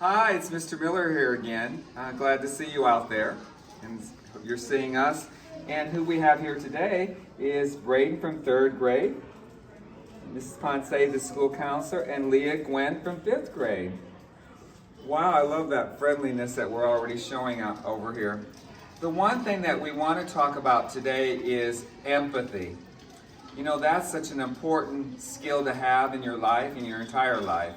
Hi, it's Mr. Miller here again. Glad to see you out there, and you're seeing us. And who we have here today is Braden from 3rd grade, Mrs. Ponce, the school counselor, and Leah Gwen from 5th grade. Wow, I love that friendliness that we're already showing out over here. The one thing that we want to talk about today is empathy. You know, that's such an important skill to have in your life, in your entire life.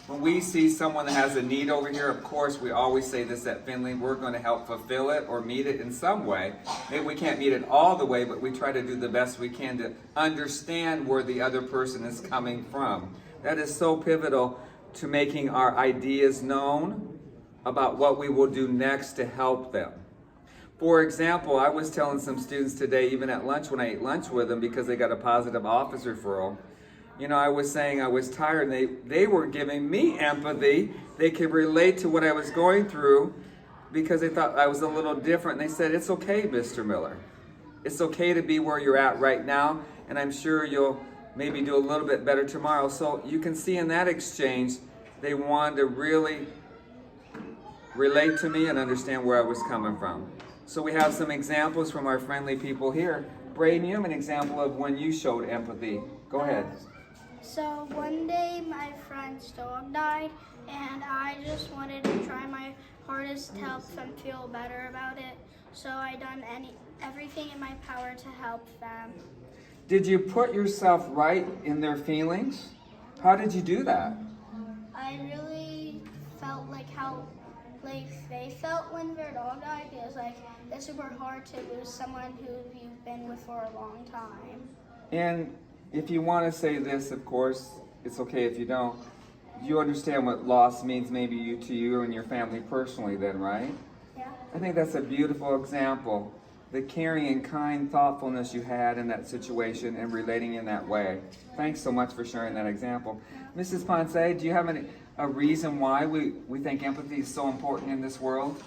When we see someone that has a need over here, of course, we always say this at Findlay, we're going to help fulfill it or meet it in some way. Maybe we can't meet it all the way, but we try to do the best we can to understand where the other person is coming from. That is so pivotal to making our ideas known about what we will do next to help them. For example, I was telling some students today, even at lunch when I ate lunch with them because they got a positive office referral, you know, I was saying I was tired, and they were giving me empathy. They could relate to what I was going through because they thought I was a little different. And they said, it's okay, Mr. Miller. It's okay to be where you're at right now, and I'm sure you'll maybe do a little bit better tomorrow. So you can see in that exchange, they wanted to really relate to me and understand where I was coming from. So we have some examples from our friendly people here. Braden, you have an example of when you showed empathy. Go ahead. So one day my friend's dog died, and I just wanted to try my hardest to help them feel better about it. So I done everything in my power to help them. Did you put yourself right in their feelings? How did you do that? I really felt like how they felt when their dog died, because it's super hard to lose someone who you've been with for a long time. And if you want to say this, of course, it's okay if you don't. You understand what loss means maybe to you and your family personally then, right? Yeah. I think that's a beautiful example. The caring and kind thoughtfulness you had in that situation and relating in that way. Thanks so much for sharing that example. Mrs. Ponce, do you have a reason why we think empathy is so important in this world?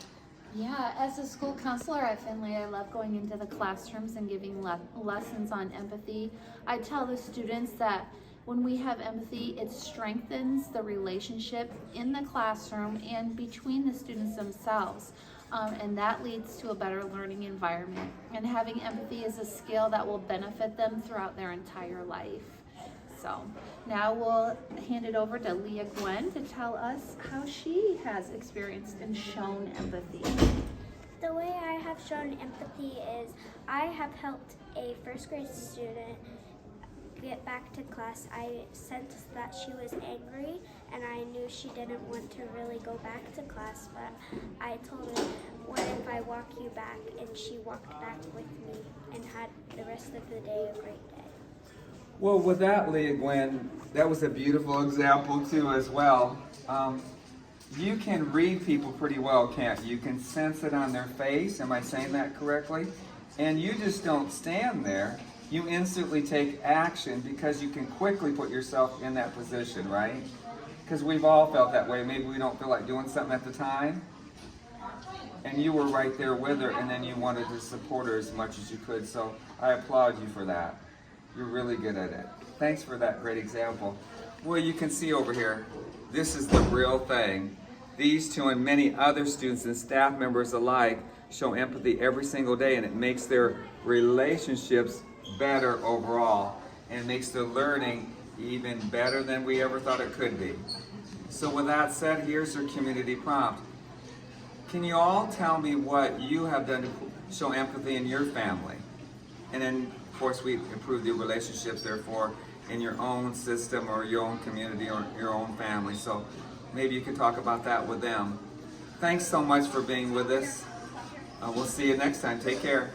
Yeah, as a school counselor at Findlay, I love going into the classrooms and giving lessons on empathy. I tell the students that when we have empathy, it strengthens the relationship in the classroom and between the students themselves. And that leads to a better learning environment. And having empathy is a skill that will benefit them throughout their entire life. So now we'll hand it over to Leah Gwen to tell us how she has experienced and shown empathy. The way I have shown empathy is I have helped a 1st grade student get back to class. I sensed that she was angry, and I knew she didn't want to really go back to class, but I told her, what if I walk you back? And she walked back with me and had the rest of the day a great day. Well, with that, Leah Gwen, that was a beautiful example too as well. You can read people pretty well, can't you? You can sense it on their face. Am I saying that correctly? And you just don't stand there. You instantly take action because you can quickly put yourself in that position, right? Because we've all felt that way. Maybe we don't feel like doing something at the time. And you were right there with her, and then you wanted to support her as much as you could. So I applaud you for that. You're really good at it. Thanks for that great example. Well, you can see over here, this is the real thing. These two and many other students and staff members alike show empathy every single day, and it makes their relationships better overall, and makes the learning even better than we ever thought it could be. So with that said, here's your community prompt. Can you all tell me what you have done to show empathy in your family? And then, of course, we improve the relationships, therefore, in your own system or your own community or your own family. So maybe you can talk about that with them. Thanks so much for being with us. We'll see you next time. Take care.